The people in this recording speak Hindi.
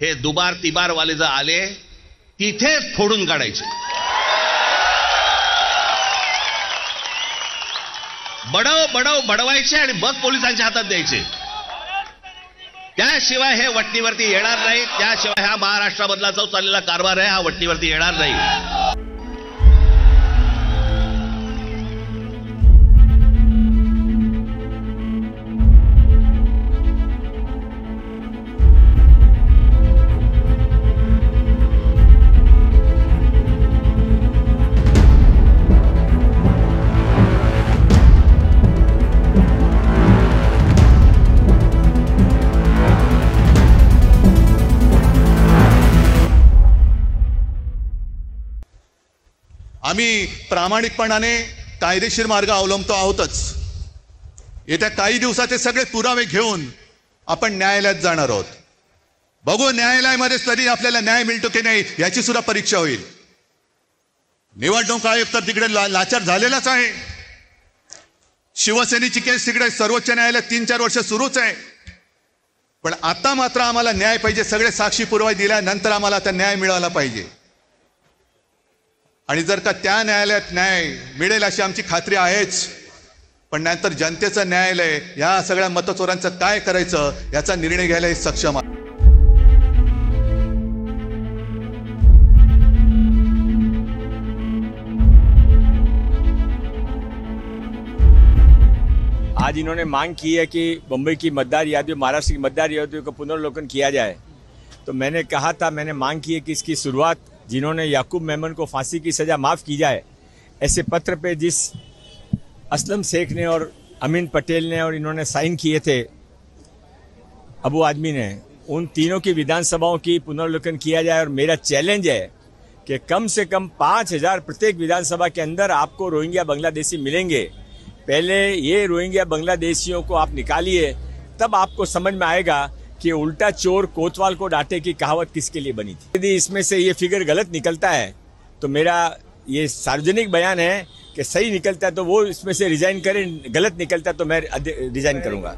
हे दुबार तिबार वाले जर आले तिथेच फोडून काढायचे. बडवायचे आणि बस पोलिसांच्या हातात द्यायचे. त्याशिवाय हे वटणीवरती येणार नाही. त्याशिवाय हा महाराष्ट्रामधला जो चाललेला कारभार आहे हा वटणीवरती येणार नाही. आम्ही प्रामाणिकपणाने कायदेशीर मार्ग अवलंबतो आहोतच. येत्या काही दिवसाचे सगळे पुरावे घेऊन आपण न्यायालयात जाणार आहोत. बघू न्यायालयामध्ये तरी आपल्याला न्याय मिळतो की नाही याची सुद्धा परीक्षा होईल. निवडणूक आयोग तर तिकडे लाचार झालेलाच आहे. शिवसेनेची केस तिकडे सर्वोच्च न्यायालयात 3-4 वर्ष सुरूच आहे. पण आता मात्र आम्हाला न्याय पाहिजे. सगळे साक्षी पुरावे दिल्यानंतर आम्हाला आता न्याय मिळाला पाहिजे. आणि जर का त्या न्यायालयात न्याय मिळेल अशी आमची खात्री आहेच. पण नंतर जनतेचं न्यायालय या सगळ्या मतचोरांचं काय करायचं याचा निर्णय घ्यायला सक्षम आहे. आज इन्होंने मांग की है कि मुंबई की मतदार यादियों, महाराष्ट्र की मतदार यादियों का पुनर्लोकन किया जाए. तो मैंने कहा था, मैंने मांग की है कि इसकी शुरुआत जिन्होंने याकूब मेमन को फांसी की सजा माफ की जाए, ऐसे पत्र पे जिस असलम शेख ने और अमीन पटेल ने और इन्होंने साइन किए थे, अबू आदमी ने, उन तीनों की विधानसभाओं की पुनर्लोकन किया जाए. और मेरा चैलेंज है कि कम से कम 5,000 प्रत्येक विधानसभा के अंदर आपको रोहिंग्या बांग्लादेशी मिलेंगे. पहले ये रोहिंग्या बांग्लादेशियों को आप निकालिए, तब आपको समझ में आएगा कि उल्टा चोर कोतवाल को डांटे की कहावत किसके लिए बनी थी. यदि इसमें से ये फिगर गलत निकलता है तो मेरा ये सार्वजनिक बयान है कि सही निकलता है तो वो इसमें से रिजाइन करें, गलत निकलता है तो मैं रिजाइन करूंगा.